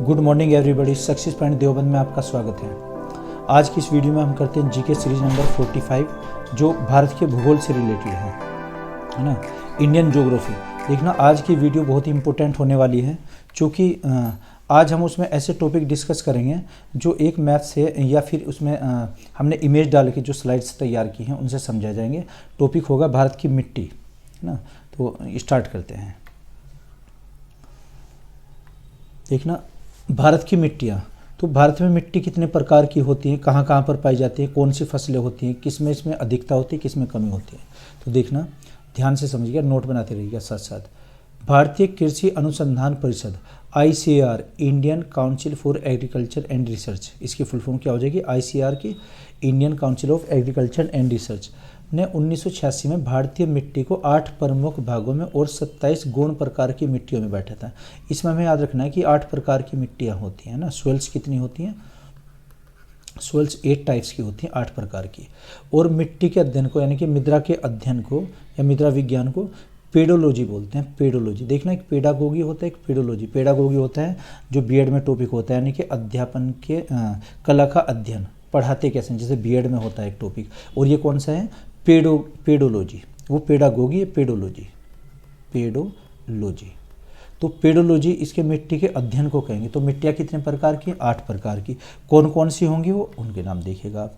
Good morning everybody, success point Deoband में आपका स्वागत है। आज की इस वीडियो में हम करते हैं जीके सीरीज नंबर 45 जो भारत के भूगोल से रिलेटेड है ना, इंडियन ज्योग्राफी। देखना आज की वीडियो बहुत ही इंपॉर्टेंट होने वाली है क्योंकि आज हम उसमें ऐसे टॉपिक डिस्कस करेंगे जो एक मैथ से या फिर उसमें हमने इमेज डाल के जो स्लाइड्स तैयार की हैं उनसे समझा जाएंगे। टॉपिक होगा भारत की मिट्टी, है ना। तो स्टार्ट करते हैं। देखना भारत की मिट्टियाँ, तो भारत में मिट्टी कितने प्रकार की होती हैं, कहाँ कहाँ पर पाई जाती है, कौन सी फसलें होती हैं, किस में इसमें अधिकता होती है, किस में कमी होती है। तो देखना ध्यान से समझिएगा, नोट बनाते रहिएगा साथ साथ। भारतीय कृषि अनुसंधान परिषद ICAR, Indian council for agriculture and research, इसकी फुल फॉर्म क्या हो जाएगी ICAR की, Indian council of agriculture and research ने 1986 में भारतीय मिट्टी को 8 प्रमुख भागों में और 27 गौण प्रकार की मिट्टियों में बांटा था। इसमें हमें याद रखना है कि 8 प्रकार की मिट्टियाँ होती हैं ना। सोइल्स कितनी होती हैं? सोइल्स 8 टाइप्स की होती हैं, 8 प्रकार की। और मिट्टी के अध्ययन को यानी कि मृदा के अध्ययन को या मृदा विज्ञान को पेडोलॉजी बोलते हैं। पेडोलॉजी देखना, एक पेडागोगी होता है, एक पेडोलॉजी। पेडागोगी होता है जो बीएड में टॉपिक होता है, यानी कि अध्यापन के कला का अध्ययन, पढ़ाते कैसे, जैसे बीएड में होता है एक टॉपिक। और ये कौन सा है? पेडोलॉजी। वो पेडागोगी है, पेडोलॉजी। तो पेडोलॉजी इसके मिट्टी के अध्ययन को कहेंगे। तो मिट्टियाँ कितने प्रकार की? 8 प्रकार की। कौन कौन सी होंगी वो, उनके नाम देखिएगा आप।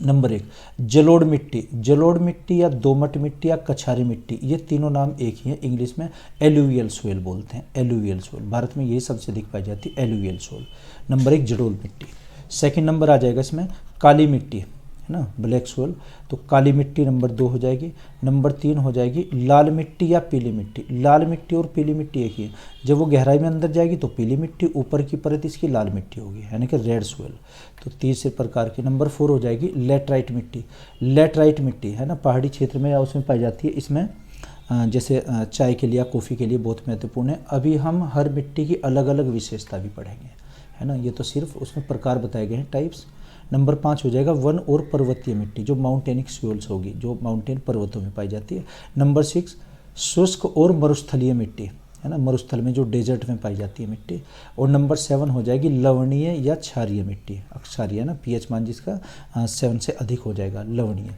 नंबर 1 जलोढ़ मिट्टी। जलोढ़ मिट्टी या दोमट मिट्टी या कछारी मिट्टी, ये तीनों नाम एक ही है। इंग्लिश में एलुवियल सोइल बोलते हैं। एलुवियल सोइल भारत में यही सबसे अधिक पाई जाती है, एलुवियल सोइल। नंबर 1 जलोढ़ मिट्टी। सेकंड नंबर आ जाएगा इसमें काली मिट्टी, है ना, ब्लैक सोइल। तो काली मिट्टी नंबर 2 हो जाएगी। नंबर 3 हो जाएगी लाल मिट्टी या पीली मिट्टी। लाल मिट्टी और पीली मिट्टी एक ही है। जब वो गहराई में अंदर जाएगी तो पीली मिट्टी, ऊपर की परत इसकी लाल मिट्टी होगी, यानी कि रेड सोइल। तो तीसरे प्रकार की। नंबर 4 हो जाएगी लेटराइट मिट्टी। लेटराइट मिट्टी, है ना, पहाड़ी क्षेत्र में या उसमें पाई जाती है। इसमें जैसे चाय के लिए या कॉफ़ी के लिए बहुत महत्वपूर्ण है। अभी हम हर मिट्टी की अलग अलग विशेषता भी पढ़ेंगे, है ना। ये तो सिर्फ उसमें प्रकार बताए गए हैं, टाइप्स। नंबर 5 हो जाएगा वन और पर्वतीय मिट्टी, जो माउंटेनिक सोइल्स होगी, जो माउंटेन पर्वतों में पाई जाती है। नंबर 6 शुष्क और मरुस्थलीय मिट्टी, है ना, मरुस्थल में जो डेजर्ट में पाई जाती है मिट्टी। और नंबर 7 हो जाएगी लवणीय या क्षारीय मिट्टी। क्षारीय ना, pH मान जिसका 7 से अधिक हो जाएगा, लवणीय।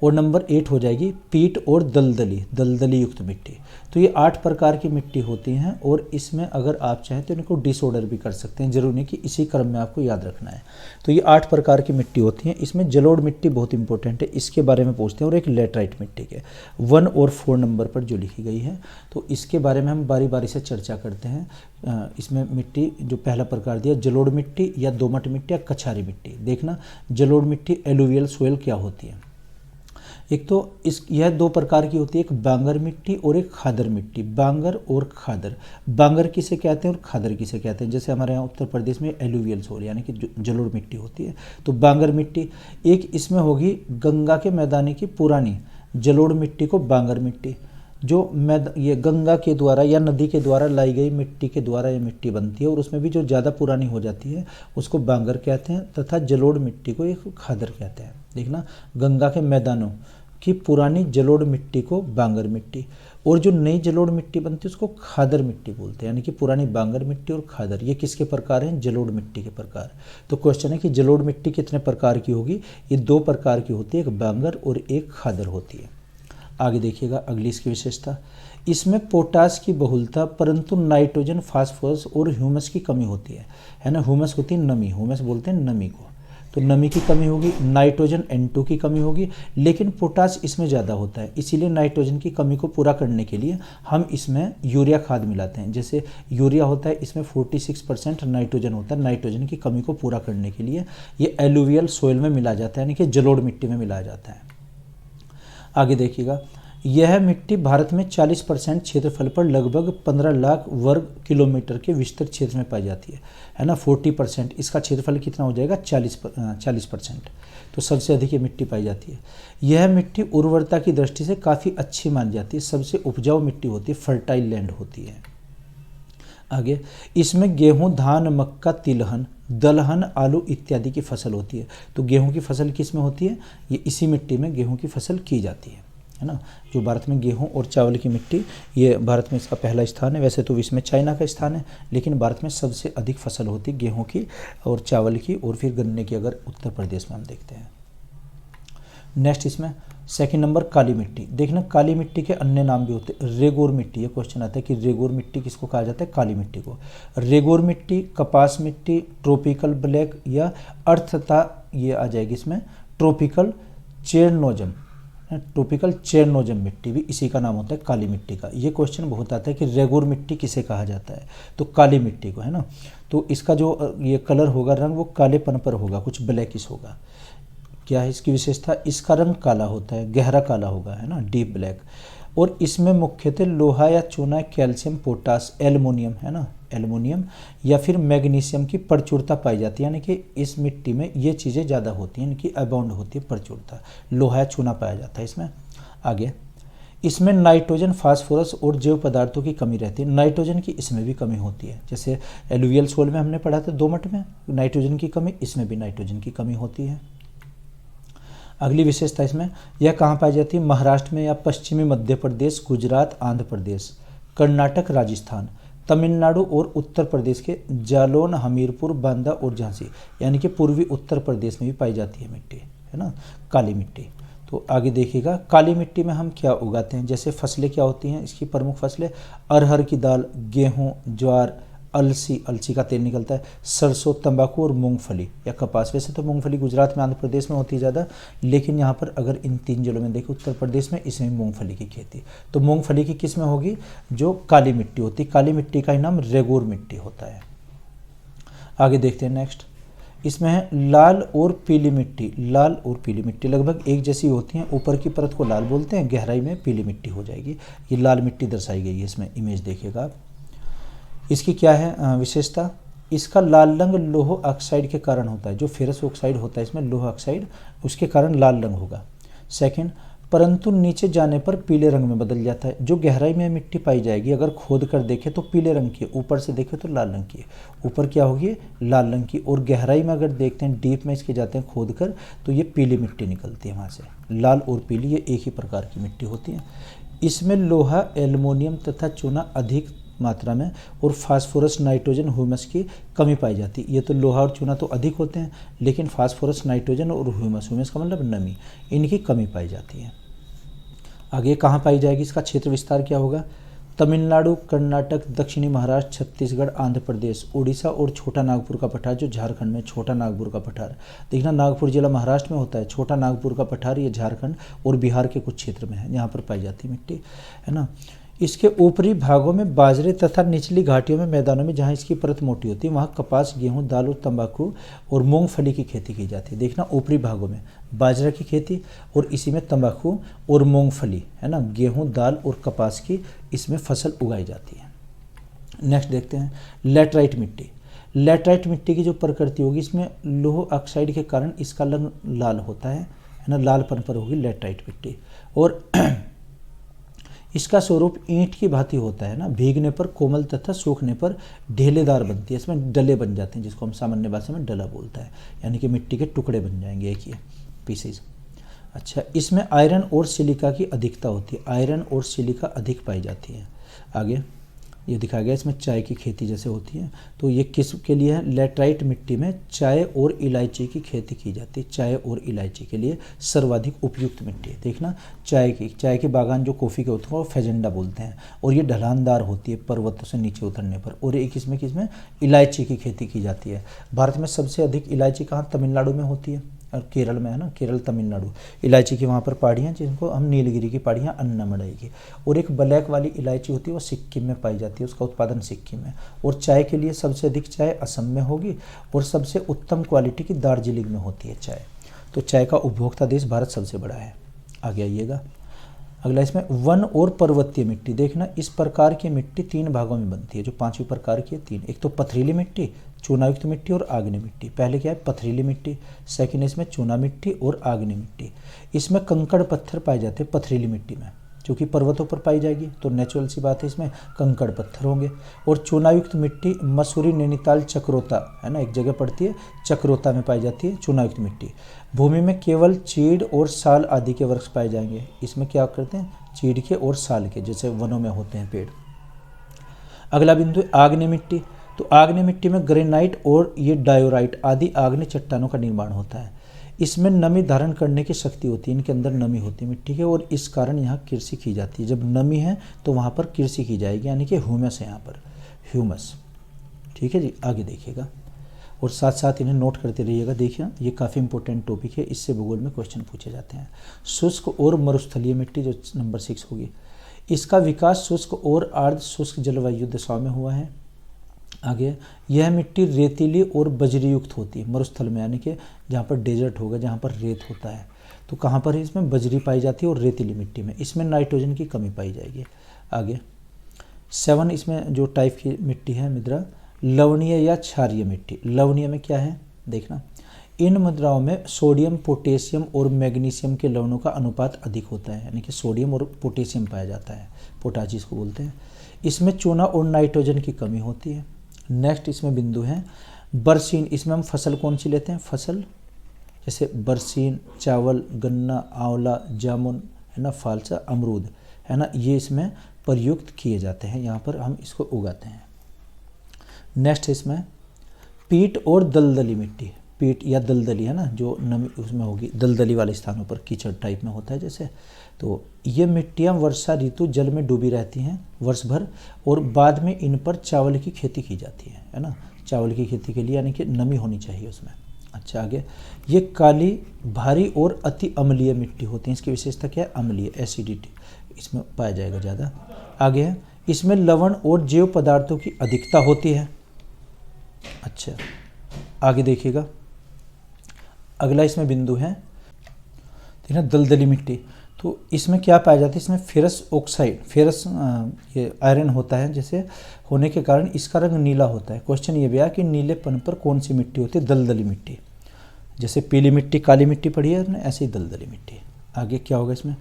और नंबर 8 हो जाएगी पीट और दलदली युक्त मिट्टी। तो ये 8 प्रकार की मिट्टी होती हैं और इसमें अगर आप चाहें तो इनको डिसऑर्डर भी कर सकते हैं, जरूरी नहीं कि इसी क्रम में आपको याद रखना है। तो ये 8 प्रकार की मिट्टी होती हैं। इसमें जलोढ़ मिट्टी बहुत इंपॉर्टेंट है, इसके बारे में पूछते हैं। और एक लेटराइट मिट्टी के 1 और 4 नंबर पर जो लिखी गई है, तो इसके बारे में हम बारी बारी से चर्चा करते हैं। इसमें मिट्टी जो पहला प्रकार दिया, जलोढ़ मिट्टी या दोमट मिट्टी या कछारी मिट्टी। देखना जलोढ़ मिट्टी एलुवियल सोइल क्या होती है। एक तो यह 2 प्रकार की होती है, एक बांगर मिट्टी और एक खादर मिट्टी। बांगर और खादर, बांगर किसे कहते हैं और खादर किसे कहते हैं। जैसे हमारे यहाँ उत्तर प्रदेश में एलुवियल सोइल यानी कि जलोढ़ मिट्टी होती है, तो बांगर मिट्टी। एक इसमें होगी गंगा के मैदानी की पुरानी जलोढ़ मिट्टी को बांगर मिट्टी, जो ये गंगा के द्वारा या नदी के द्वारा लाई गई मिट्टी के द्वारा ये मिट्टी बनती है, और उसमें भी जो ज़्यादा पुरानी हो जाती है उसको बांगर कहते हैं, तथा जलोढ़ मिट्टी को एक खादर कहते हैं। देखना, गंगा के मैदानों की पुरानी जलोढ़ मिट्टी को बांगर मिट्टी, और जो नई जलोढ़ मिट्टी बनती है उसको खादर मिट्टी बोलते हैं, यानी कि पुरानी बांगर मिट्टी और खादर, ये किसके प्रकार हैं? जलोढ़ मिट्टी के प्रकार। तो क्वेश्चन है कि जलोढ़ मिट्टी कितने प्रकार की होगी? ये 2 प्रकार की होती है, एक बांगर और एक खादर होती है। आगे देखिएगा अगली इसकी विशेषता, इसमें पोटास की बहुलता परंतु नाइट्रोजन, फास्फोरस और ह्यूमस की कमी होती है ना। ह्यूमस होती है नमी, ह्यूमस बोलते हैं नमी को, तो नमी की कमी होगी। नाइट्रोजन N2 की कमी होगी, लेकिन पोटास इसमें ज़्यादा होता है, इसीलिए नाइट्रोजन की कमी को पूरा करने के लिए हम इसमें यूरिया खाद मिलाते हैं। जैसे यूरिया होता है, इसमें 46% नाइट्रोजन होता है, नाइट्रोजन की कमी को पूरा करने के लिए ये एलुवियल सोइल में मिला जाता है, यानी कि जलोढ़ मिट्टी में मिलाया जाता है। आगे देखिएगा, यह मिट्टी भारत में 40% क्षेत्रफल पर लगभग 15 लाख वर्ग किलोमीटर के विस्तृत क्षेत्र में पाई जाती है ना। 40% इसका क्षेत्रफल कितना हो जाएगा? 40%। तो सबसे अधिक ये मिट्टी पाई जाती है। यह मिट्टी उर्वरता की दृष्टि से काफ़ी अच्छी मानी जाती है, सबसे उपजाऊ मिट्टी होती है, फर्टाइल लैंड होती है। आगे, इसमें गेहूं, धान, मक्का, तिलहन, दलहन, आलू इत्यादि की फसल होती है। तो गेहूं की फसल किस में होती है? ये इसी मिट्टी में गेहूं की फसल की जाती है। है ना। जो भारत में गेहूं और चावल की मिट्टी, ये भारत में इसका पहला स्थान है। वैसे तो विश्व में चाइना का स्थान है, लेकिन भारत में सबसे अधिक फसल होती है गेहूं की और चावल की, और फिर गन्ने की अगर उत्तर प्रदेश में हम देखते हैं। नेक्स्ट इसमें सेकंड नंबर काली मिट्टी। देखना काली मिट्टी के अन्य नाम भी होते हैं। रेगोर मिट्टी, ये क्वेश्चन आता है कि रेगोर मिट्टी किसको कहा जाता है? काली मिट्टी को। रेगोर मिट्टी, कपास मिट्टी, ट्रॉपिकल ब्लैक या अर्थता, ये आ जाएगी इसमें ट्रॉपिकल चेरनोजम। ट्रॉपिकल चेरनोजम मिट्टी भी इसी का नाम होता है काली मिट्टी का। ये क्वेश्चन बहुत आता है कि रेगोर मिट्टी किसे कहा जाता है? तो काली मिट्टी को, है ना। तो इसका जो ये कलर होगा, रंग, वो कालेपन पर होगा, कुछ ब्लैकिश होगा। क्या है इसकी विशेषता? इसका रंग काला होता है, गहरा काला होगा, है ना, डीप ब्लैक। और इसमें मुख्यतः लोहा या चूना, कैल्शियम, पोटास, एल्युमिनियम, है ना, एल्युमिनियम या फिर मैग्नीशियम की प्रचुरता पाई जाती है। यानी कि इस मिट्टी में ये चीज़ें ज़्यादा होती हैं, इनकी अबाउंड होती है, प्रचुरता। लोहा या चूना पाया जाता है इसमें। आगे इसमें नाइट्रोजन, फास्फोरस और जैव पदार्थों की कमी रहती है। नाइट्रोजन की इसमें भी कमी होती है। जैसे एलुवियल सोल में हमने पढ़ा था दोमट में नाइट्रोजन की कमी, इसमें भी नाइट्रोजन की कमी होती है। अगली विशेषता इसमें, यह कहाँ पाई जाती है? महाराष्ट्र में या पश्चिमी मध्य प्रदेश, गुजरात, आंध्र प्रदेश, कर्नाटक, राजस्थान, तमिलनाडु और उत्तर प्रदेश के जालौन, हमीरपुर, बांदा और झांसी, यानी कि पूर्वी उत्तर प्रदेश में भी पाई जाती है मिट्टी, है ना, काली मिट्टी। तो आगे देखिएगा काली मिट्टी में हम क्या उगाते हैं। जैसे फसलें क्या होती हैं इसकी प्रमुख फसलें? अरहर की दाल, गेहूँ, ज्वार, अलसी, अलसी का तेल निकलता है, सरसों, तंबाकू और मूंगफली या कपास। वैसे तो मूंगफली गुजरात में, आंध्र प्रदेश में होती है ज़्यादा, लेकिन यहाँ पर अगर इन 3 जिलों में देखें, उत्तर प्रदेश में, इसमें मूंगफली की खेती। तो मूंगफली की किस में होगी? जो काली मिट्टी होती है। काली मिट्टी का ही नाम रेगोर मिट्टी होता है। आगे देखते हैं नेक्स्ट। इसमें है लाल और पीली मिट्टी। लाल और पीली मिट्टी लगभग एक जैसी होती हैं। ऊपर की परत को लाल बोलते हैं, गहराई में पीली मिट्टी हो जाएगी। ये लाल मिट्टी दर्शाई गई है इसमें, इमेज देखिएगा आप। इसकी क्या है विशेषता? इसका लाल रंग लोह ऑक्साइड के कारण होता है। जो फेरस ऑक्साइड होता है इसमें, लोह ऑक्साइड, उसके कारण लाल रंग होगा। सेकंड, परंतु नीचे जाने पर पीले रंग में बदल जाता है। जो गहराई में मिट्टी पाई जाएगी, अगर खोद कर देखें तो पीले रंग की है, ऊपर से देखें तो लाल रंग की है। ऊपर क्या होगी? लाल रंग की। और गहराई में अगर देखते हैं, डीप में इसके जाते हैं खोद कर, तो ये पीली मिट्टी निकलती है वहाँ से। लाल और पीली ये एक ही प्रकार की मिट्टी होती है। इसमें लोहा, एल्युमिनियम तथा चूना अधिक मात्रा में और फास्फोरस, नाइट्रोजन, ह्यूमस की कमी पाई जाती है। ये तो लोहा और चूना तो अधिक होते हैं, लेकिन फास्फोरस, नाइट्रोजन और ह्यूमस, ह्यूमस का मतलब नमी, इनकी कमी पाई जाती है। आगे कहाँ पाई जाएगी? इसका क्षेत्र विस्तार क्या होगा? तमिलनाडु, कर्नाटक, दक्षिणी महाराष्ट्र, छत्तीसगढ़, आंध्र प्रदेश, उड़ीसा और छोटा नागपुर का पठार, जो झारखंड में छोटा नागपुर का पठार। देखना नागपुर जिला महाराष्ट्र में होता है, छोटा नागपुर का पठार ये झारखंड और बिहार के कुछ क्षेत्र में है, यहाँ पर पाई जाती मिट्टी, है ना। इसके ऊपरी भागों में बाजरे तथा निचली घाटियों में, मैदानों में जहाँ इसकी परत मोटी होती है, वहाँ कपास, गेहूं, दाल और तंबाकू और मूंगफली की खेती की जाती है। देखना ऊपरी भागों में बाजरा की खेती और इसी में तंबाकू और मूंगफली, है ना, गेहूं, दाल और कपास की इसमें फसल उगाई जाती है। नेक्स्ट देखते हैं लैटराइट मिट्टी। लैटराइट मिट्टी की जो प्रकृति होगी, इसमें लोह ऑक्साइड के कारण इसका रंग लाल होता है ना, लालपन पर होगी लैटराइट मिट्टी। और इसका स्वरूप ईंट की भांति होता है ना, भीगने पर कोमल तथा सूखने पर ढेलेदार बनती है। इसमें डले बन जाते हैं, जिसको हम सामान्य भाषा में डला बोलता है, यानी कि मिट्टी के टुकड़े बन जाएंगे, एक ही पीसेज। अच्छा, इसमें आयरन और सिलिका की अधिकता होती है, आयरन और सिलिका अधिक पाई जाती है। आगे ये दिखाया गया, इसमें चाय की खेती जैसे होती है, तो ये किस के लिए है? लैटराइट मिट्टी में चाय और इलायची की खेती की जाती है। चाय और इलायची के लिए सर्वाधिक उपयुक्त मिट्टी है। देखना चाय के बागान जो कॉफ़ी के होते हैं वो फेजेंडा बोलते हैं, और ये ढलानदार होती है पर्वतों से नीचे उतरने पर। और एक इसमें किसमें? इलायची की खेती की जाती है। भारत में सबसे अधिक इलायची कहाँ? तमिलनाडु में होती है और केरल में, है ना, केरल, तमिलनाडु। इलायची की वहाँ पर पहाड़ियाँ, जिनको हम नीलगिरी की पहाड़ियाँ, अन्नामड़ई की। और एक ब्लैक वाली इलायची होती है, वो सिक्किम में पाई जाती है, उसका उत्पादन सिक्किम में। और चाय के लिए सबसे अधिक चाय असम में होगी, और सबसे उत्तम क्वालिटी की दार्जिलिंग में होती है चाय। तो चाय का उपभोक्ता देश भारत सबसे बड़ा है। आगे आइएगा अगला, इसमें वन और पर्वतीय मिट्टी। देखना इस प्रकार की मिट्टी 3 भागों में बनती है, जो 5वीं प्रकार की है 3। एक तो पथरीली मिट्टी, चूनायुक्त मिट्टी और आग्नेय मिट्टी। पहले क्या है? पथरीली मिट्टी। सेकंड इसमें चूना मिट्टी और आग्नेय मिट्टी। इसमें कंकड़ पत्थर पाए जाते हैं पथरीली मिट्टी में, जो कि पर्वतों पर पाई जाएगी, तो नेचुरल सी बात है इसमें कंकड़ पत्थर होंगे। और चूनायुक्त मिट्टी मसूरी, नैनीताल, चक्रोता, है ना, एक जगह पड़ती है, चक्रोता में पाई जाती है चूनायुक्त मिट्टी। भूमि में केवल चीड़ और साल आदि के वृक्ष पाए जाएंगे। इसमें क्या करते हैं, चीड़ के और साल के, जैसे वनों में होते हैं पेड़। अगला बिंदु है आग्नेय मिट्टी। तो आग्नेय मिट्टी में ग्रेनाइट और ये डायोराइट आदि आग्नेय चट्टानों का निर्माण होता है। इसमें नमी धारण करने की शक्ति होती है, इनके अंदर नमी होती है मिट्टी के, और इस कारण यहाँ कृषि की जाती है। जब नमी है तो वहाँ पर कृषि की जाएगी, यानी कि ह्यूमस है यहाँ पर, ह्यूमस। ठीक है जी, आगे देखिएगा और साथ साथ इन्हें नोट करते रहिएगा। देखिए ये काफ़ी इंपॉर्टेंट टॉपिक है, इससे भूगोल में क्वेश्चन पूछे जाते हैं। शुष्क और मरुस्थलीय मिट्टी जो नंबर 6 होगी, इसका विकास शुष्क और अर्ध शुष्क जलवायु दशाओं में हुआ है। आगे यह मिट्टी रेतीली और बजरी युक्त होती है मरुस्थल में, यानी कि जहाँ पर डेजर्ट होगा, जहाँ पर रेत होता है, तो कहाँ पर है, इसमें बजरी पाई जाती है और रेतीली मिट्टी में। इसमें नाइट्रोजन की कमी पाई जाएगी। आगे 7 इसमें जो टाइप की मिट्टी है मृदा, लवणीय या क्षारीय मिट्टी। लवणीय में क्या है देखना, इन मुद्राओं में सोडियम, पोटेशियम और मैग्नीशियम के लवणों का अनुपात अधिक होता है, यानी कि सोडियम और पोटेशियम पाया जाता है, पोटाश इसको बोलते हैं। इसमें चूना और नाइट्रोजन की कमी होती है। नेक्स्ट इसमें बिंदु है बरसीन। इसमें हम फसल कौन सी लेते हैं, फसल जैसे बरसीन, चावल, गन्ना, आंवला, जामुन, है ना, फालसा, अमरूद, है ना, ये इसमें प्रयुक्त किए जाते हैं, यहाँ पर हम इसको उगाते हैं। नेक्स्ट इसमें पीट और दलदली मिट्टी। पीट या दलदली, है ना, जो नमी उसमें होगी, दलदली वाले स्थानों पर कीचड़ टाइप में होता है जैसे, तो ये मिट्टियाँ वर्षा ऋतु जल में डूबी रहती हैं वर्ष भर, और बाद में इन पर चावल की खेती की जाती है ना, चावल की खेती के लिए, यानी कि नमी होनी चाहिए उसमें। अच्छा आगे, ये काली, भारी और अति अम्लीय मिट्टी होती है। इसकी विशेषता क्या है, अम्लीय, एसिडिटी इसमें पाया जाएगा ज़्यादा। आगे है, इसमें लवण और जैव पदार्थों की अधिकता होती है। अच्छा आगे देखिएगा, अगला इसमें बिंदु है ठीक है, दलदली मिट्टी। तो इसमें क्या पाया जाता है, इसमें फेरस ऑक्साइड, फेरस ये आयरन होता है, जैसे होने के कारण इसका रंग नीला होता है। क्वेश्चन ये भी आया कि नीलेपन पर कौन सी मिट्टी होती है, दलदली मिट्टी। जैसे पीली मिट्टी, काली मिट्टी पड़ी है ना, ऐसे ही दलदली मिट्टी। आगे क्या होगा इसमें,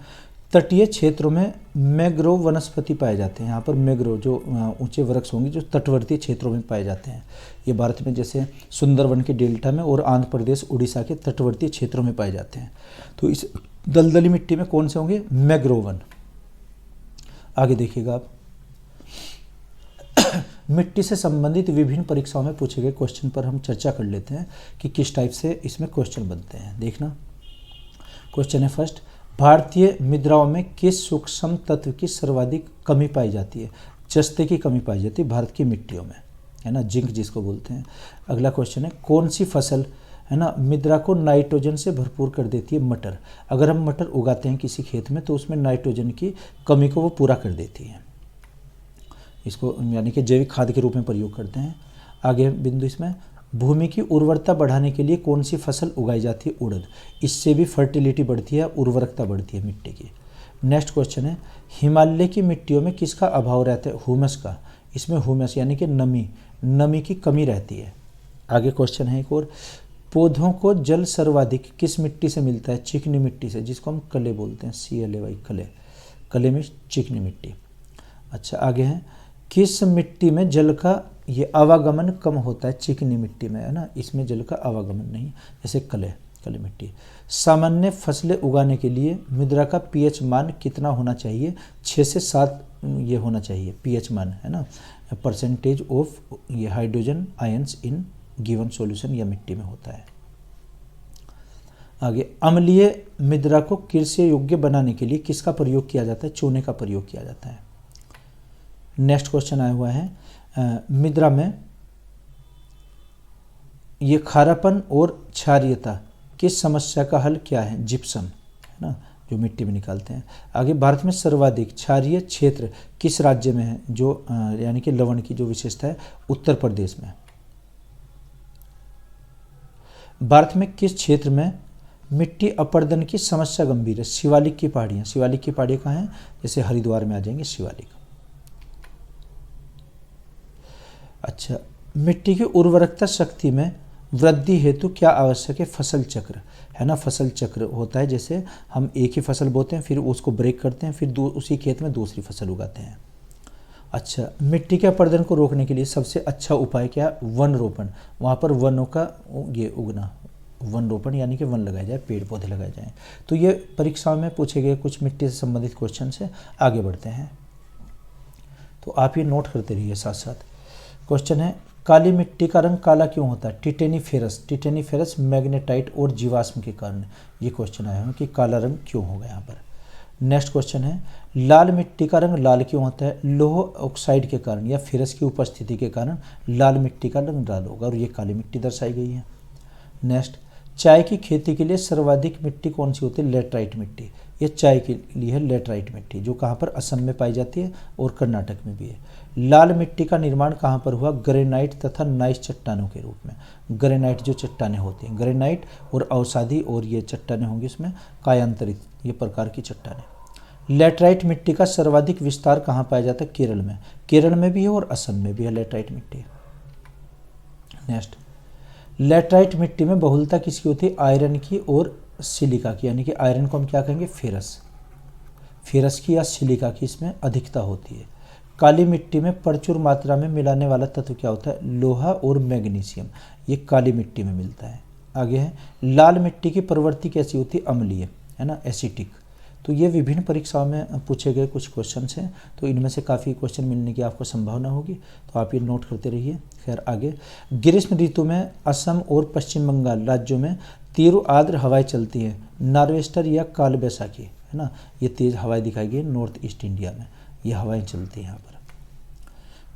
तटीय क्षेत्रों में मैग्रोव वनस्पति पाए जाते हैं। यहाँ पर मैग्रोव जो ऊंचे वृक्ष होंगे जो तटवर्ती क्षेत्रों में पाए जाते हैं। ये भारत में जैसे सुंदरवन के डेल्टा में और आंध्र प्रदेश, उड़ीसा के तटवर्ती क्षेत्रों में पाए जाते हैं। तो इस दलदली मिट्टी में कौन से होंगे, मैग्रोव वन। आगे देखिएगा आप, मिट्टी से संबंधित विभिन्न परीक्षाओं में पूछे गए क्वेश्चन पर हम चर्चा कर लेते हैं कि किस टाइप से इसमें क्वेश्चन बनते हैं। देखना क्वेश्चन है फर्स्ट, भारतीय मुद्राओं में किस सूक्ष्म तत्व की सर्वाधिक कमी पाई जाती है। जस्ते की कमी पाई जाती है भारत की मिट्टियों में, है ना, जिंक जिसको बोलते हैं। अगला क्वेश्चन है, कौन सी फसल, है ना, मृदा को नाइट्रोजन से भरपूर कर देती है। मटर, अगर हम मटर उगाते हैं किसी खेत में तो उसमें नाइट्रोजन की कमी को वो पूरा कर देती है। इसको यानी कि जैविक खाद के रूप में प्रयोग करते हैं। आगे बिंदु इसमें, भूमि की उर्वरता बढ़ाने के लिए कौन सी फसल उगाई जाती है, उड़द। इससे भी फर्टिलिटी बढ़ती है, उर्वरकता बढ़ती है मिट्टी की। नेक्स्ट क्वेश्चन है, हिमालय की मिट्टियों में किसका अभाव रहता है, ह्यूमस का। इसमें ह्यूमस यानी कि नमी की कमी रहती है। आगे क्वेश्चन है एक और, पौधों को जल सर्वाधिक किस मिट्टी से मिलता है, चिकनी मिट्टी से, जिसको हम कले बोलते हैं, CLAY, कले में चिकनी मिट्टी। अच्छा आगे है, किस मिट्टी में जल का ये आवागमन कम होता है, चिकनी मिट्टी में, है ना, इसमें जल का आवागमन नहीं, जैसे कले मिट्टी। सामान्य फसलें उगाने के लिए मृदा का pH मान कितना होना चाहिए, 6 से 7 ये होना चाहिए pH मान, है ना, परसेंटेज ऑफ ये hydrogen ions in given solution या मिट्टी में होता है। आगे, अम्लीय मृदा को कृषि योग्य बनाने के लिए किसका प्रयोग किया जाता है, चूने का प्रयोग किया जाता है। नेक्स्ट क्वेश्चन आया हुआ है, मृदा में ये खारापन और क्षारीयता किस समस्या का हल क्या है, जिप्सम, है ना, जो मिट्टी में निकालते हैं। आगे, भारत में सर्वाधिक क्षारीय क्षेत्र किस राज्य में है, जो यानी कि लवण की जो विशेषता है, उत्तर प्रदेश में। भारत में किस क्षेत्र में मिट्टी अपर्दन की समस्या गंभीर है, शिवालिक की पहाड़ियाँ। शिवालिक की पहाड़ियाँ कहाँ हैं, जैसे हरिद्वार में आ जाएंगे शिवालिक। अच्छा, मिट्टी की उर्वरकता शक्ति में वृद्धि हेतु क्या आवश्यक है? फसल चक्र, है ना, फसल चक्र होता है, जैसे हम एक ही फसल बोते हैं फिर उसको ब्रेक करते हैं फिर उसी खेत में दूसरी फसल उगाते हैं। अच्छा, मिट्टी के अपरदन को रोकने के लिए सबसे अच्छा उपाय क्या? वन रोपण, वहाँ पर वनों का ये उगना, वन रोपण यानी कि वन लगाए जाए, पेड़ पौधे लगाए जाएं। तो ये परीक्षाओं में पूछे गए कुछ मिट्टी से संबंधित क्वेश्चन से। आगे बढ़ते हैं, तो आप ये नोट करते रहिए साथ साथ। क्वेश्चन है, काली मिट्टी का रंग काला क्यों होता है? टिटेनीफेरस, मैग्नेटाइट और जीवाश्म के कारण ये क्वेश्चन आया है कि काला रंग क्यों होगा यहाँ पर। नेक्स्ट क्वेश्चन है, लाल मिट्टी का रंग लाल क्यों होता है? लौह ऑक्साइड के कारण या फेरस की उपस्थिति के कारण लाल मिट्टी का रंग लाल होगा और ये काली मिट्टी दर्शाई गई है। नेक्स्ट, चाय की खेती के लिए सर्वाधिक मिट्टी कौन सी होती है? लेटराइट मिट्टी। ये चाय के लिए है लेटराइट मिट्टी, जो कहाँ पर? असम में पाई जाती है और कर्नाटक में भी है। लाल मिट्टी का निर्माण कहाँ पर हुआ? ग्रेनाइट तथा नाइस चट्टानों के रूप में। ग्रेनाइट जो चट्टानें होती हैं, ग्रेनाइट और अवसादी और ये चट्टानें होंगी इसमें कायांतरित, ये प्रकार की चट्टानें। लेटराइट मिट्टी का सर्वाधिक विस्तार कहाँ पाया जाता है? केरल में। केरल में भी है और असम में भी है लेटराइट मिट्टी। नेक्स्ट, लेटराइट मिट्टी में बहुलता किसकी होती है? आयरन की और सिलिका की, यानी कि आयरन को हम क्या कहेंगे? फेरस की या सिलिका की इसमें अधिकता होती है। काली मिट्टी में प्रचुर मात्रा में मिलाने वाला तत्व क्या होता है? लोहा और मैग्नीशियम, ये काली मिट्टी में मिलता है। आगे है, लाल मिट्टी की प्रवृत्ति कैसी होती है? अम्लीय, है ना, एसिटिक। तो ये विभिन्न परीक्षाओं में पूछे गए कुछ क्वेश्चन हैं, तो इनमें से काफ़ी क्वेश्चन मिलने की आपको संभावना होगी, तो आप ये नोट करते रहिए। खैर आगे, ग्रीष्म ऋतु में असम और पश्चिम बंगाल राज्यों में तीव्र आर्द्र हवाएं चलती हैं, नार्वेस्टर या काल बैसाखी, है ना, ये तेज़ हवाएं दिखाई गई नॉर्थ ईस्ट इंडिया में, ये हवाएं चलती हैं यहाँ पर।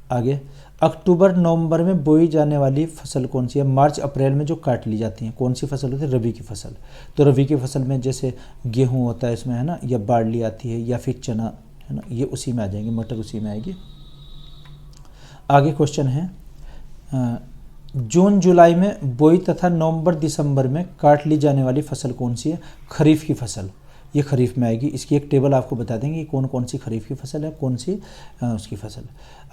आगे, अक्टूबर नवंबर में बोई जाने वाली फसल कौन सी है? मार्च अप्रैल में जो काट ली जाती हैं, कौन सी फसल होती है? रबी की फसल। तो रबी की फसल में जैसे गेहूं होता है इसमें, है ना, या बार्ली आती है या फिर चना, है ना, ये उसी में आ जाएंगे, मटर उसी में आएगी। आगे क्वेश्चन है, जून जुलाई में बोई तथा नवंबर दिसंबर में काट ली जाने वाली फसल कौन सी है? खरीफ की फसल, ये खरीफ में आएगी। इसकी एक टेबल आपको बता देंगे कौन कौन सी खरीफ की फसल है, कौन सी उसकी फसल।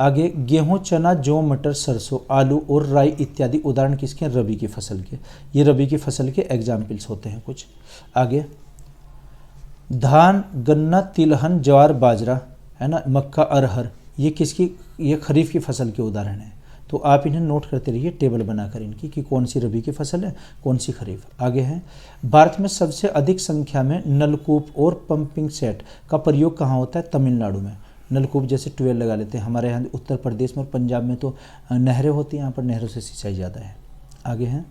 आगे, गेहूं, चना, जौ, मटर, सरसों, आलू और राई इत्यादि उदाहरण किसके हैं? रबी की फसल के। ये रबी की फसल के एग्जाम्पल्स होते हैं कुछ। आगे, धान, गन्ना, तिलहन, ज्वार, बाजरा, है ना, मक्का, अरहर, ये किसकी? ये खरीफ की फसल के उदाहरण हैं। तो आप इन्हें नोट करते रहिए टेबल बनाकर इनकी कि कौन सी रबी की फसल है, कौन सी खरीफ। आगे है, भारत में सबसे अधिक संख्या में नलकूप और पंपिंग सेट का प्रयोग कहाँ होता है? तमिलनाडु में। नलकूप जैसे ट्यूबवेल लगा लेते हैं, हमारे यहाँ उत्तर प्रदेश में और पंजाब में तो नहरें होती हैं, यहाँ पर नहरों से सिंचाई ज़्यादा है। आगे है,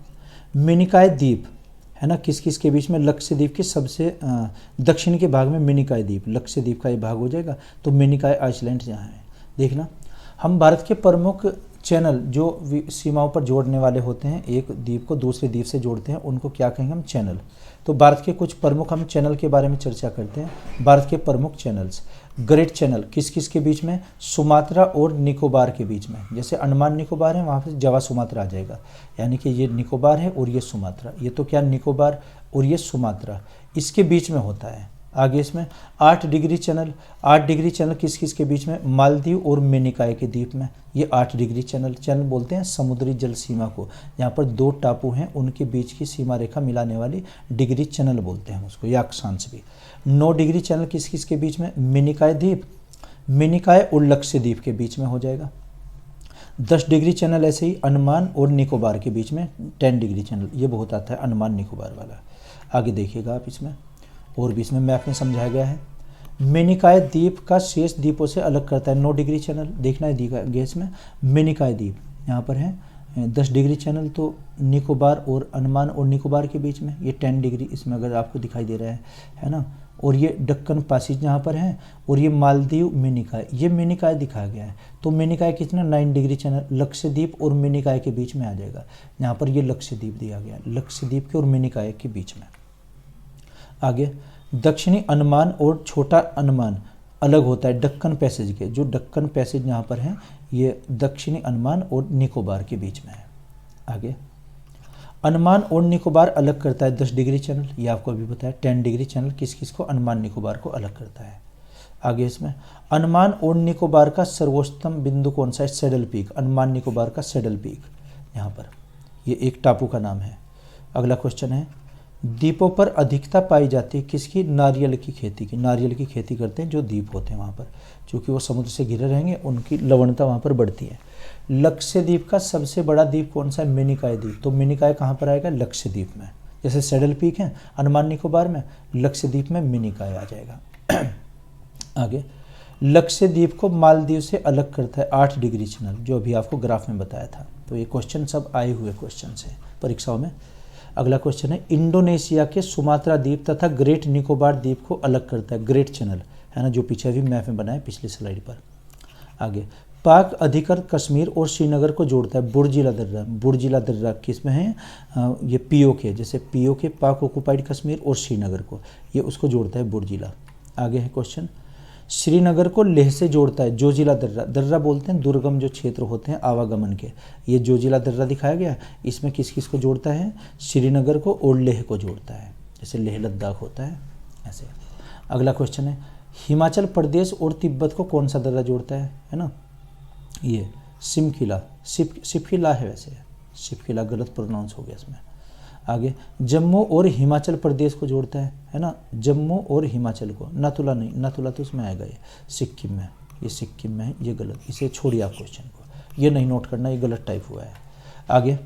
मिनिकॉय द्वीप, है ना, किस किस के बीच में? लक्षद्वीप के सबसे दक्षिण के भाग में मिनिकॉय द्वीप, लक्षद्वीप का ये भाग हो जाएगा। तो मिनिकॉय आइसलैंड जहाँ है, देखना, हम भारत के प्रमुख चैनल जो सीमाओं पर जोड़ने वाले होते हैं, एक द्वीप को दूसरे द्वीप से जोड़ते हैं, उनको क्या कहेंगे? हम चैनल। तो भारत के कुछ प्रमुख, हम चैनल के बारे में चर्चा करते हैं। भारत के प्रमुख चैनल्स, ग्रेट चैनल किस किस के बीच में? सुमात्रा और निकोबार के बीच में। जैसे अंडमान निकोबार है, वहाँ पर जावा सुमात्रा आ जाएगा, यानी कि ये निकोबार है और ये सुमात्रा, ये तो क्या निकोबार और ये सुमात्रा, इसके बीच में होता है। आगे इसमें 8 डिग्री चैनल, 8 डिग्री चैनल किस किस के बीच में? मालदीव और मिनिकॉय के द्वीप में। ये 8 डिग्री चैनल बोलते हैं समुद्री जल सीमा को, यहाँ पर 2 टापू हैं उनके बीच की सीमा रेखा मिलाने वाली डिग्री चैनल बोलते हैं उसको, या अक्षांश भी। 9 डिग्री चैनल किस किस के बीच में? मिनिकॉय द्वीप, मिनिकॉय और लक्षद्वीप के बीच में हो जाएगा। 10 डिग्री चैनल ऐसे ही अंडमान और निकोबार के बीच में, 10 डिग्री चैनल, ये बहुत आता है अंडमान निकोबार वाला। आगे देखिएगा आप इसमें, और भी इसमें मैप में समझाया गया है। मिनिकॉय द्वीप का शेष द्वीपों से अलग करता है 9 डिग्री चैनल, देखना है गैस में। मिनिकॉय द्वीप यहाँ पर है 10 डिग्री चैनल, तो निकोबार और अंडमान और निकोबार के बीच में ये 10 डिग्री इसमें अगर आपको दिखाई दे रहा है ना। और ये दक्कन पासीज यहाँ पर है, और ये मालदीव मिनिकॉय, ये मिनिकॉय दिखाया गया है। तो मिनिकॉय कितना? 9 डिग्री चैनल, लक्षद्वीप और मिनिकॉय के बीच में आ जाएगा। यहाँ पर ये लक्षद्वीप दिया गया, लक्षद्वीप के और मिनिकॉय के बीच में। आगे, दक्षिणी अंडमान और छोटा अंडमान अलग होता है दक्कन पैसेज के, जो दक्कन पैसेज यहाँ पर है ये दक्षिणी अंडमान और निकोबार के बीच में है। आगे, अंडमान और निकोबार अलग करता है 10 डिग्री चैनल, ये आपको अभी बताया। 10 डिग्री चैनल किस किस को? अंडमान निकोबार को अलग करता है। आगे इसमें अंडमान और निकोबार का सर्वोच्चतम बिंदु कौन सा है? सैडल पीक, अंडमान निकोबार का सैडल पीक यहाँ पर, ये एक टापू का नाम है। अगला क्वेश्चन है, द्वीपों पर अधिकता पाई जाती है किसकी? नारियल की खेती की। नारियल की खेती करते हैं जो द्वीप होते हैं वहाँ पर, क्योंकि वो समुद्र से घिरे रहेंगे, उनकी लवणता वहाँ पर बढ़ती है। लक्षद्वीप का सबसे बड़ा द्वीप कौन सा है? मिनिकॉय द्वीप। तो मिनिकॉय कहाँ पर आएगा? लक्षद्वीप में। जैसे सैडल पीक है अंडमान निकोबार में, लक्षद्वीप में मिनिकॉय आ जाएगा। आगे, लक्षद्वीप को मालदीव से अलग करता है 8 डिग्री चैनल, जो अभी आपको ग्राफ में बताया था। तो ये क्वेश्चन सब आए हुए क्वेश्चन है परीक्षाओं में। अगला क्वेश्चन है, इंडोनेशिया के सुमात्रा द्वीप तथा ग्रेट निकोबार द्वीप को अलग करता है ग्रेट चैनल, है ना, जो पीछे भी मैप में बनाया पिछली स्लाइड पर। आगे, पाक अधिकृत कश्मीर और श्रीनगर को जोड़ता है बुर्जिला दर्रा। बुर्जिला दर्रा किस में है? ये पीओके, जैसे पीओके पाक ऑक्युपाइड कश्मीर और श्रीनगर को, ये उसको जोड़ता है बुर्जिला। आगे है क्वेश्चन, श्रीनगर को लेह से जोड़ता है जोजिला दर्रा। दर्रा बोलते हैं दुर्गम जो क्षेत्र होते हैं आवागमन के, ये जोजिला दर्रा दिखाया गया। इसमें किस किस को जोड़ता है? श्रीनगर को और लेह को जोड़ता है, जैसे लेह लद्दाख होता है ऐसे। अगला क्वेश्चन है, हिमाचल प्रदेश और तिब्बत को कौन सा दर्रा जोड़ता है ना? ये सिमखिला, सिपखिला है वैसे, सिपखिला गलत प्रोनाउंस हो गया इसमें। आगे, जम्मू और हिमाचल प्रदेश को जोड़ता है ना, जम्मू और हिमाचल को। नाथुला नहीं, नाथुला तो उसमें आएगा, ये सिक्किम में, ये सिक्किम में है, ये गलत, इसे छोड़िए आप क्वेश्चन को, ये नहीं नोट करना, ये गलत टाइप हुआ है। आगे,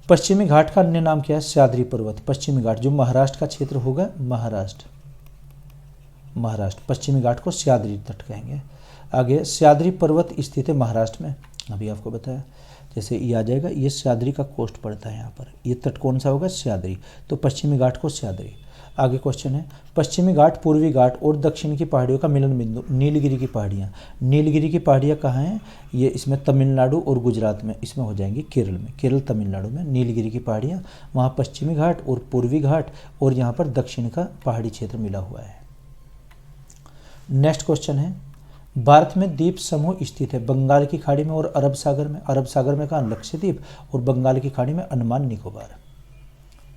पश्चिमी घाट का अन्य नाम क्या है? सह्याद्री पर्वत। पश्चिमी घाट जो महाराष्ट्र का क्षेत्र होगा, महाराष्ट्र पश्चिमी घाट को सह्याद्री तट कहेंगे। आगे, सह्याद्री पर्वत स्थित है महाराष्ट्र में, अभी आपको बताया। जैसे ये आ जाएगा, ये सह्याद्री का कोस्ट पड़ता है यहाँ पर, ये तट कौन सा होगा? सह्याद्री। तो पश्चिमी घाट को सह्याद्री। आगे क्वेश्चन है, पश्चिमी घाट, पूर्वी घाट और दक्षिण की पहाड़ियों का मिलन बिंदु। नीलगिरी की पहाड़ियाँ। नीलगिरी की पहाड़ियाँ कहाँ हैं? ये इसमें तमिलनाडु और गुजरात में, इसमें हो जाएंगी केरल में, केरल तमिलनाडु में नीलगिरी की पहाड़ियाँ। वहाँ पश्चिमी घाट और पूर्वी घाट और यहाँ पर दक्षिण का पहाड़ी क्षेत्र मिला हुआ है। नेक्स्ट क्वेश्चन है, भारत में द्वीप समूह स्थित है बंगाल की खाड़ी में और अरब सागर में। अरब सागर में कहाँ? लक्षद्वीप, और बंगाल की खाड़ी में अंडमान निकोबार।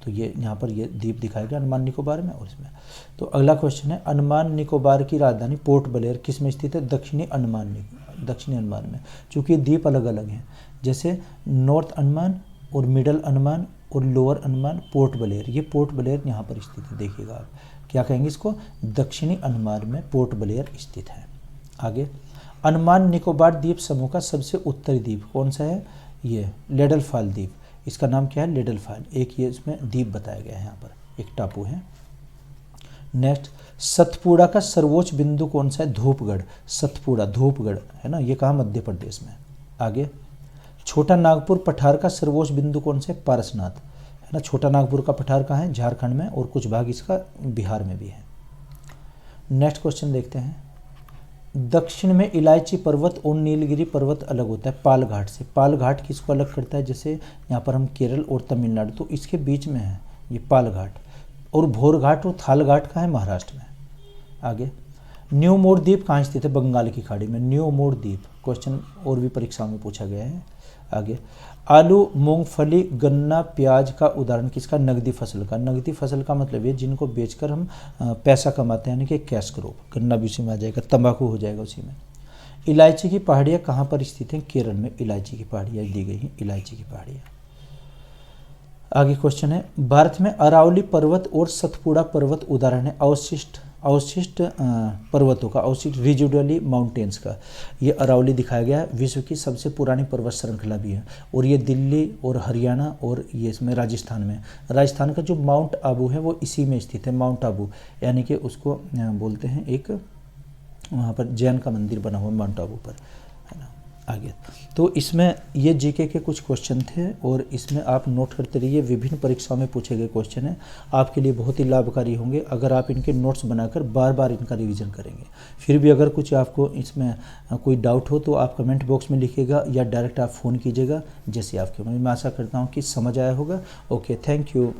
तो ये यहाँ पर ये द्वीप दिखाया गया अंडमान निकोबार में और इसमें। तो अगला क्वेश्चन है, अंडमान निकोबार की राजधानी पोर्ट ब्लेयर किस में स्थित है? दक्षिणी अंडमान में। चूँकि द्वीप अलग अलग हैं, जैसे नॉर्थ अंडमान और मिडल अंडमान और लोअर अंडमान, पोर्ट ब्लेयर, ये पोर्ट ब्लेयर यहाँ पर स्थित है। देखिएगा आप क्या कहेंगे इसको? दक्षिणी अंडमान में पोर्ट ब्लेयर स्थित है। आगे, अंडमान निकोबार द्वीप समूह का सबसे उत्तरी द्वीप कौन सा है? ये लेडलफॉल द्वीप। इसका नाम क्या है? लेडलफॉल। एक ये इसमें द्वीप बताया गया है, यहाँ पर एक टापू है। नेक्स्ट, सतपुड़ा का सर्वोच्च बिंदु कौन सा है? धूपगढ़। सतपुड़ा, धूपगढ़ है ना, ये कहाँ? मध्य प्रदेश में। आगे, छोटा नागपुर पठार का सर्वोच्च बिंदु कौन सा है? पारसनाथ, है ना। छोटा नागपुर का पठार कहाँ है? झारखंड में, और कुछ भाग इसका बिहार में भी है। नेक्स्ट क्वेश्चन देखते हैं, दक्षिण में इलायची पर्वत और नीलगिरी पर्वत अलग होता है पाल घाट से। पाल घाट किसको अलग करता है? जैसे यहाँ पर हम केरल और तमिलनाडु, तो इसके बीच में है ये पाल घाट। और भोर घाट और थाल घाट कहाँ है? महाराष्ट्र में। आगे, न्यू मोर द्वीप कहाँ स्थित है? बंगाल की खाड़ी में। न्यू मोर द्वीप क्वेश्चन और भी परीक्षाओं में पूछा गया है। आगे, आलू, मूंगफली, गन्ना, प्याज का उदाहरण किसका? नगदी फसल का। नगदी फसल का मतलब ये जिनको बेचकर हम पैसा कमाते हैं, यानी कि कैश क्रॉप। गन्ना भी उसी में आ जाएगा, तंबाकू हो जाएगा उसी में। इलायची की पहाड़ियाँ कहाँ पर स्थित हैं? केरल में इलायची की पहाड़ियाँ दी गई हैं, इलायची की पहाड़ियाँ। आगे क्वेश्चन है, भारत में अरावली पर्वत और सतपुड़ा पर्वत उदाहरण है अवशिष्ट पर्वतों का, अवशिष्ट रिजिडुअली माउंटेन्स का। ये अरावली दिखाया गया है, विश्व की सबसे पुरानी पर्वत श्रृंखला भी है, और ये दिल्ली और हरियाणा और ये इसमें राजस्थान में। राजस्थान का जो माउंट आबू है वो इसी में स्थित है, माउंट आबू, यानी कि उसको बोलते हैं, एक वहाँ पर जैन का मंदिर बना हुआ माउंट आबू पर, है ना। आगे तो इसमें ये जीके के कुछ क्वेश्चन थे, और इसमें आप नोट करते रहिए, विभिन्न परीक्षाओं में पूछे गए क्वेश्चन हैं, आपके लिए बहुत ही लाभकारी होंगे अगर आप इनके नोट्स बनाकर बार बार इनका रिवीजन करेंगे। फिर भी अगर कुछ आपको इसमें कोई डाउट हो तो आप कमेंट बॉक्स में लिखिएगा या डायरेक्ट आप फ़ोन कीजिएगा, जैसे आपके मन में। मैं आशा करता हूँ कि समझ आया होगा। Okay, thank you.